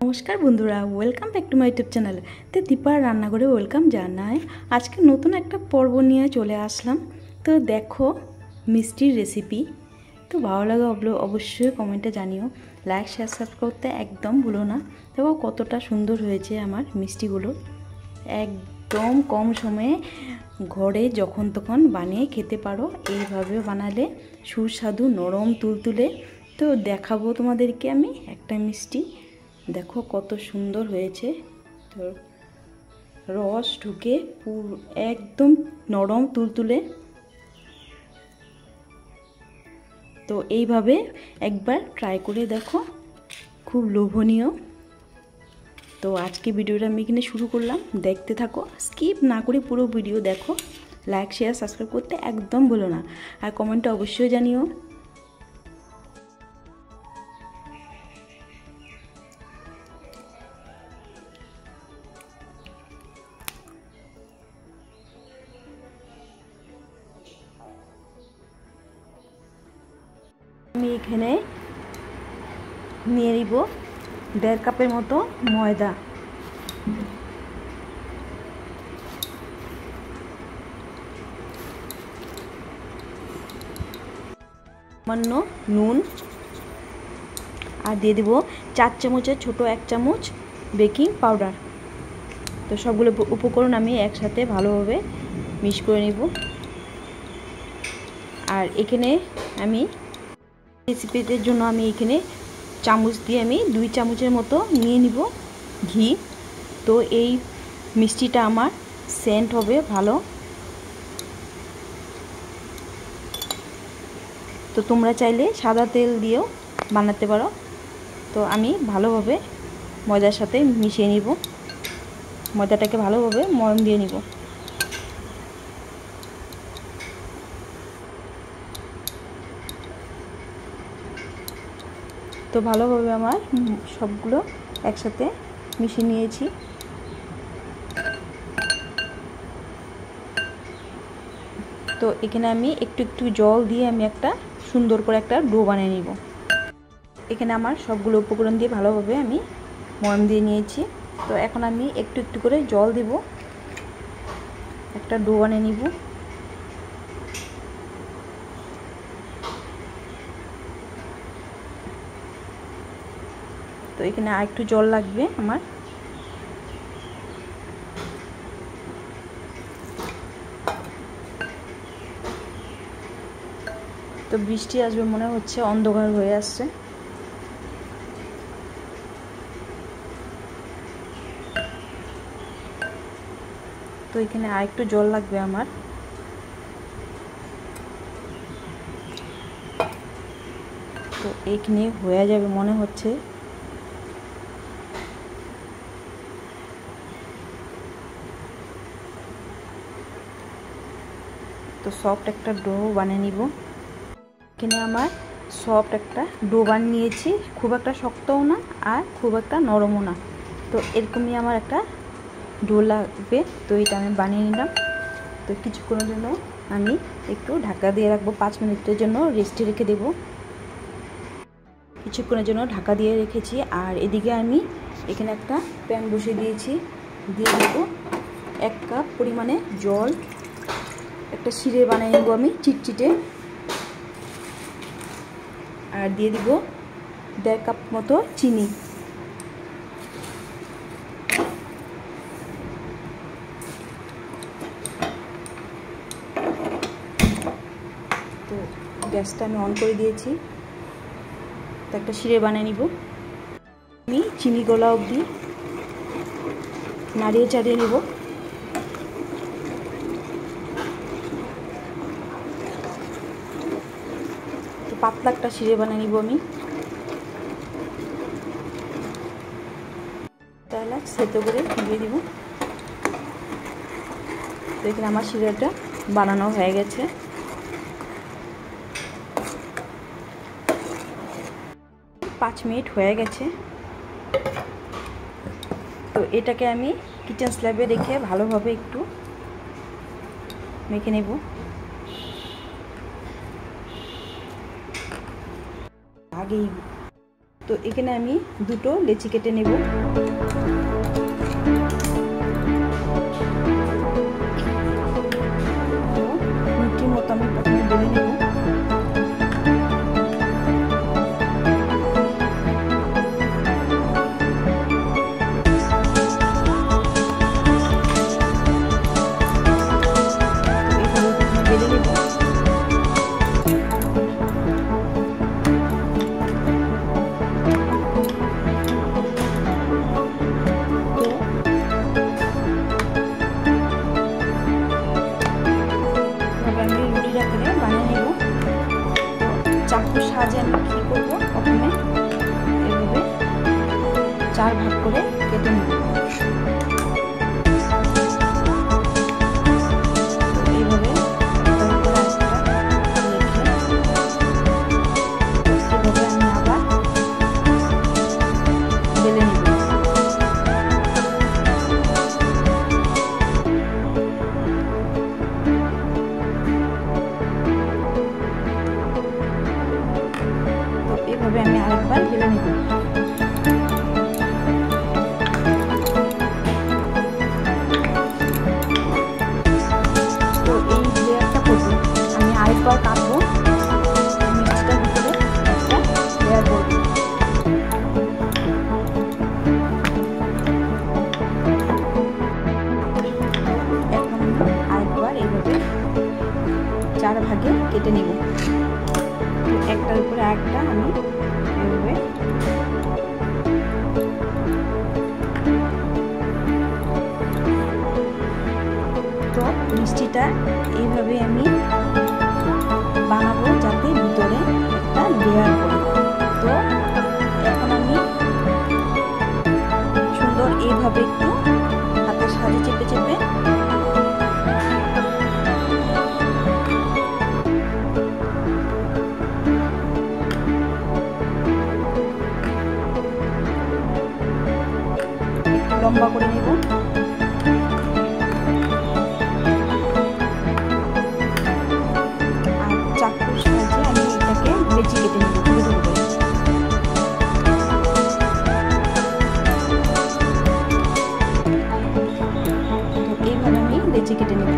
নমস্কার বন্ধুরা, welcome back to my YouTube channel. তো দীপার রান্নাঘরে ওয়েলকাম জানাই। আজকে নতুন একটা পর্ব নিয়ে চলে আসলাম। তো দেখো মিষ্টির রেসিপি। তো ভালো লাগে অবশ্যই কমেন্টে জানিও, লাইক শেয়ার সাবস্ক্রাইব করতে একদম ভুলো না। দেখো কতটা সুন্দর হয়েছে আমার মিষ্টিগুলো, একদম কম সময়ে ঘরে যখন তখন বানিয়ে খেতে পারো। এইভাবে বানালে সুস্বাদু নরম তুলতুলে। তো দেখাবো তোমাদেরকে আমি একটা মিষ্টি, দেখো কত সুন্দর হয়েছে। তো রস ঢুকে পুরো একদম নরম তুলতুলে। তো এইভাবে একবার ট্রাই করে দেখো, খুব লোভনীয়। তো আজকে ভিডিওটা আমি এখানে শুরু করলাম, দেখতে থাকো, স্কিপ না করে পুরো ভিডিও দেখো। লাইক শেয়ার সাবস্ক্রাইব করতে একদম ভুলো না, আর কমেন্টে অবশ্যই জানিও। আমি এখানে নিয়ে নিব 1.5 কাপের মতো ময়দা, সামান্য নুন, আর দিয়ে দেব 4 চামচের ছোট 1 চামচ বেকিং পাউডার। তো সবগুলো উপকরণ আমি একসাথে ভালোভাবে মিক্স করে নিব। আর এখানে আমি রেসিপিটার জন্য আমি এখানে চামচ দিয়ে আমি 2 চামচের মতো নিয়ে নিব ঘি। তো এই মিষ্টিটা আমার সেন্ট হবে ভালো। তো তোমরা চাইলে সাদা তেল দিয়েও বানাতে পারো। তো আমি ভালোভাবে ময়দার সাথে মিশিয়ে নিব, ময়দাটাকে ভালোভাবে ময়ম দিয়ে নিব। তো ভালোভাবে আমার সবগুলো একসাথে মিশিয়ে নিয়েছি। তো এখানে আমি একটু একটু জল দিয়ে আমি একটা সুন্দর করে একটা ডো বানিয়ে নিব। এখানে আমার সবগুলো উপকরণ দিয়ে ভালোভাবে আমি ময়ম দিয়ে নিয়েছি। তো এখন আমি একটু একটু করে জল দেব, একটা ডো বানিয়ে নিব। তো এখানে আর একটু জল লাগবে আমার। তো বৃষ্টি আসবে মনে হচ্ছে, অন্ধকার হয়ে আসছে। তো এখানে আর একটু জল লাগবে আমার। তো এখানে হয়ে যাবে মনে হচ্ছে। তো সফট একটা ডো বানিয়ে নিব। এখানে আমার সফট একটা ডো বানিয়ে নিয়েছি, খুব একটা শক্তও না আর খুব একটা নরমও না। তো এরকমই আমার একটা ডো লাগবে। তো এটা আমি বানিয়ে নিলাম। তো কিছুক্ষণের জন্য আমি একটু ঢাকা দিয়ে রাখবো, 5 মিনিটের জন্য রেস্টে রেখে দেব। কিছুক্ষণের জন্য ঢাকা দিয়ে রেখেছি। আর এদিকে আমি এখানে একটা প্যান বসিয়ে দিয়েছি, দিয়ে দেব 1 কাপ পরিমাণে জল। একটা শিরে বানিয়ে নেব আমি চিটচিটে। আর দিয়ে দিব 1.5 কাপ মতো চিনি। তো গ্যাসটা আমি অন করে দিয়েছি। তো একটা শিরে বানিয়ে নিব। আমি চিনি গলা অবধি নাড়িয়ে চাড়িয়ে নেব। তো পাতলা একটা শিরে বানিয়ে নিব আমি। তাহলে সেদ্ধ করে দিয়ে দিব। তো এখানে আমার শিরাটা বানানো হয়ে গেছে। পাঁচ মিনিট হয়ে গেছে। তো এটাকে আমি কিচেন স্ল্যাবে রেখে ভালোভাবে একটু মেখে নেব। আগেই তো এখানে আমি দুটো লেচি কেটে নেব। রুটির মতো আমি প্রথমে বেলে নেব। চাকুর সাহায্যে আমি কী করবো, প্রথমে এভাবে 4 ভাগ করে কেটে নেব। এইভাবে আমি আবার বেলে নেব। এভাবে আমি আরেকবার বেলে নেব। তো এই লেয়ারটা করবো আমি আরেকবার কাটবো, মিষ্টিটার ভিতরে একটা লেয়ার করবো। এখন আরেকবার এইভাবে 4 ভাগে কেটে নেব। একটার উপরে একটা আমি এভাবে তো মিষ্টিটা এইভাবে আমি বানাবো যাতে ভিতরে একটা লেয়ার করে। তো এখন আমি সুন্দর এইভাবে একটু হাতের সাহায্যে চেপে চেপে লম্বা করে নেব। আর চাকুর সাহায্যে আমি এটাকে লেচি কেটে নেব ধীরে ধীরে করে। তো এইভাবে আমি লেচি কেটে নেব।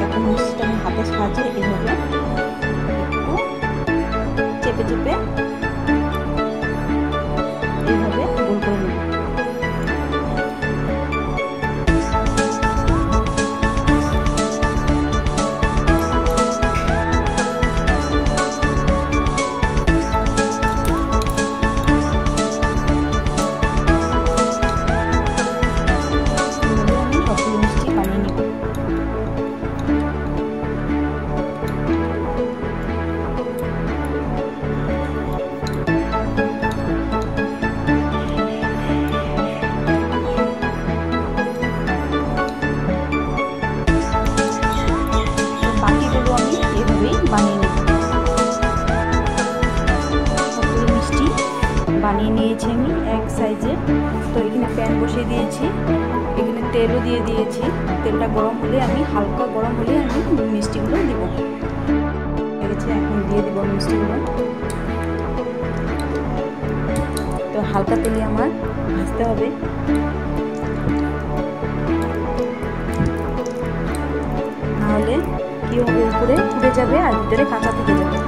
এখন মিষ্টিটা আমি হাতের সাহায্যে এইভাবে চেপে চেপে এইভাবে গোল করে নেব। আমি সবগুলো মিষ্টি বানিয়ে নেব। বাকিগুলো আমি এভাবেই বানিয়ে নেব। সবগুলো মিষ্টি বানিয়ে নিয়েছি আমি এক সাইজে। তো এখানে প্যান বসিয়ে দিয়েছি, এখানে তেলও দিয়ে দিয়েছি। তেলটা গরম হলে আমি হালকা গরম হলে আমি মিষ্টিগুলো দিব। এখন দিয়ে দিব মিষ্টিগুলো। তো হালকা তেলে আমার ভাজতে হবে, নাহলে কি হবে, উপরে পুড়ে যাবে আর ভিতরে কাঁচা থেকে যাবে।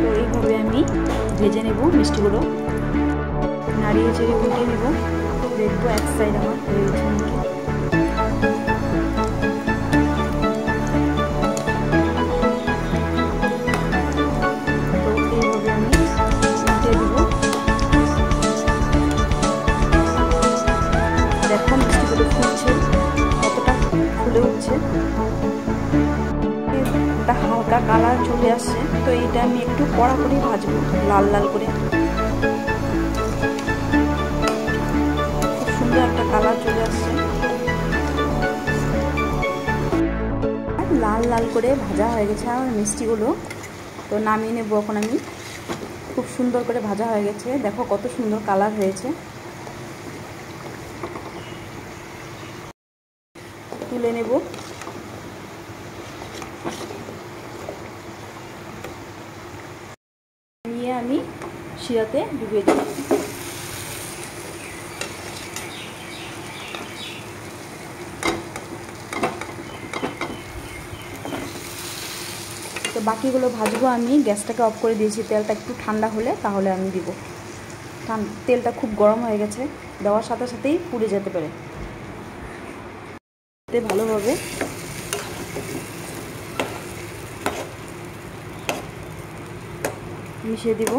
তো এইভাবে আমি ভেজে নেব মিষ্টিগুলো, নাড়িয়ে চেড়ে উল্টে নেব। দেখবো এক সাইড আমার হয়ে গেছে নাকি। দেখো মিষ্টিগুলো ফুলছে, কতটা ফুলে উঠছে, একটা হালকা কালার চলে আসছে। তো এটা আমি একটু কড়া করে ভাজবো, লাল লাল করে। খুব সুন্দর একটা কালার চলে আসছে, লাল লাল করে ভাজা হয়ে গেছে আমার মিষ্টিগুলো। তো নামিয়ে নেব এখন আমি। খুব সুন্দর করে ভাজা হয়ে গেছে, দেখো কত সুন্দর কালার হয়েছে। তুলে নেব। নিয়ে আমি শিরাতে ডুবিয়ে দেব। তো বাকিগুলো ভাজবো আমি। গ্যাসটাকে অফ করে দিয়েছি, তেলটা একটু ঠান্ডা হলে তাহলে আমি দিব। তেলটা খুব গরম হয়ে গেছে, দেওয়ার সাথে সাথেই পুড়ে যেতে পারে। ভালোভাবে মিশিয়ে দিব।